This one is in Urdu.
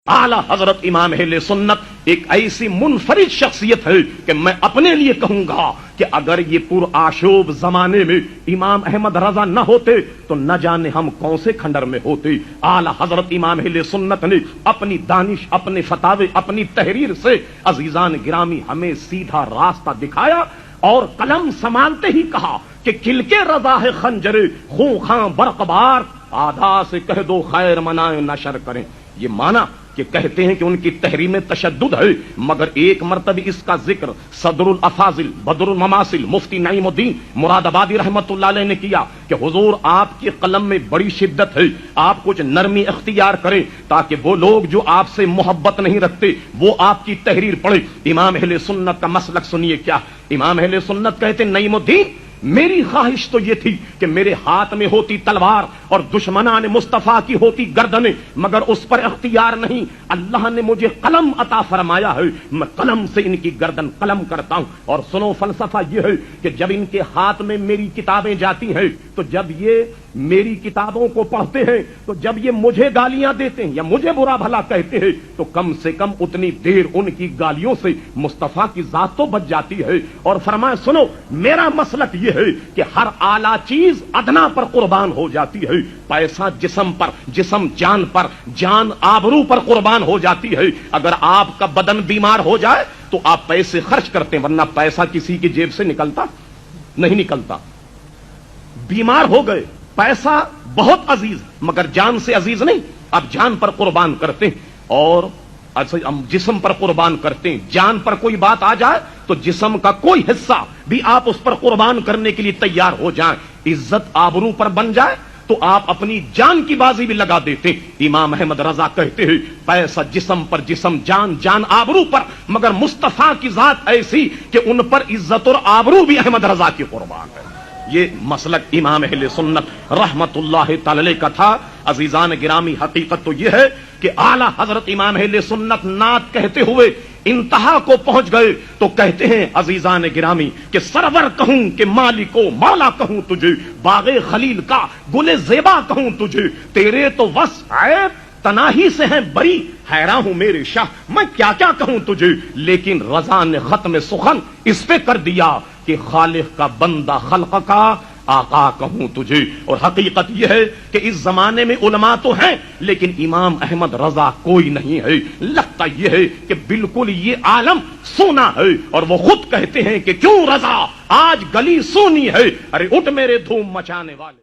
اعلی حضرت امام اہل سنت ایک ایسی منفرد شخصیت ہے کہ میں اپنے لیے کہوں گا کہ اگر یہ پرآشوب زمانے میں امام احمد رضا نہ ہوتے تو نہ جانے ہم کون سے کھنڈر میں ہوتے. اعلی حضرت امام اہل سنت نے اپنی دانش، اپنے فتاوے، اپنی تحریر سے عزیزان گرامی ہمیں سیدھا راستہ دکھایا اور قلم سنبھالتے ہی کہا کہ کھل کے رضا ہے خنجر خوں خاں برقبار، آدھا سے کہہ دو خیر منائے نشر کریں. یہ مانا کہ کہتے ہیں کہ ان کی تحریر میں تشدد ہے، مگر ایک مرتبہ اس کا ذکر صدر الافاضل بدر المماثل مفتی نعیم الدین مراد آبادی رحمت اللہ علیہ نے کیا کہ حضور آپ کی قلم میں بڑی شدت ہے، آپ کچھ نرمی اختیار کریں تاکہ وہ لوگ جو آپ سے محبت نہیں رکھتے وہ آپ کی تحریر پڑھیں. امام اہل سنت کا مسلک سنیے کیا. امام اہل سنت کہتے ہیں نعیم الدین میری خواہش تو یہ تھی کہ میرے ہاتھ میں ہوتی تلوار اور دشمنان مصطفیٰ کی ہوتی گردنیں، مگر اس پر اختیار نہیں. اللہ نے مجھے قلم عطا فرمایا ہے، میں قلم سے ان کی گردن قلم کرتا ہوں. اور سنو فلسفہ یہ ہے کہ جب ان کے ہاتھ میں میری کتابیں جاتی ہیں تو جب یہ میری کتابوں کو پڑھتے ہیں تو جب یہ مجھے گالیاں دیتے ہیں یا مجھے برا بھلا کہتے ہیں تو کم سے کم اتنی دیر ان کی گالیوں سے مصطفیٰ کی ذات تو بچ جاتی ہے. اور فرمایا سنو میرا مسلک یہ ہے کہ ہر اعلیٰ چیز ادنا پر قربان ہو جاتی ہے. پیسہ جسم پر، جسم جان پر، جان آبرو پر قربان ہو جاتی ہے. اگر آپ کا بدن بیمار ہو جائے تو آپ پیسے خرچ کرتے ہیں، ورنہ پیسہ کسی کی جیب سے نکلتا نہیں نکلتا. بیمار ہو گئے، پیسہ بہت عزیز مگر جان سے عزیز نہیں. اب جان پر قربان کرتے ہیں اور جسم پر قربان کرتے ہیں. جان پر کوئی بات آ جائے تو جسم کا کوئی حصہ بھی آپ اس پر قربان کرنے کے لیے تیار ہو جائیں. عزت آبرو پر بن جائے تو آپ اپنی جان کی بازی بھی لگا دیتے. امام احمد رضا کہتے ہیں پیسہ جسم پر، جسم جان، جان آبرو پر، مگر مصطفیٰ کی ذات ایسی کہ ان پر عزت اور آبرو بھی احمد رضا کی قربان ہے. یہ مسلک امام اہل سنت رحمت اللہ تعالی علیہ کا تھا. عزیزان گرامی حقیقت تو یہ ہے کہ اعلی حضرت امام اہل سنت نعت کہتے ہوئے انتہا کو پہنچ گئے تو کہتے ہیں عزیزان گرامی کہ سرور کہوں کہ مالکو مولا کہوں تجھے، باغ خلیل کا گل زیبا کہوں تجھے، تیرے تو وصف عیب تناہی سے ہیں بری، حیران ہوں میرے شاہ میں کیا کیا کہوں تجھے. لیکن رضا نے ختم سخن اس پہ کر دیا کہ خالق کا بندہ خلق کا آقا کہوں تجھے. اور حقیقت یہ ہے کہ اس زمانے میں علماء تو ہیں لیکن امام احمد رضا کوئی نہیں ہے. لگتا یہ ہے کہ بالکل یہ عالم سونا ہے اور وہ خود کہتے ہیں کہ کیوں رضا آج گلی سونی ہے. ارے اٹھ میرے دھوم مچانے والے.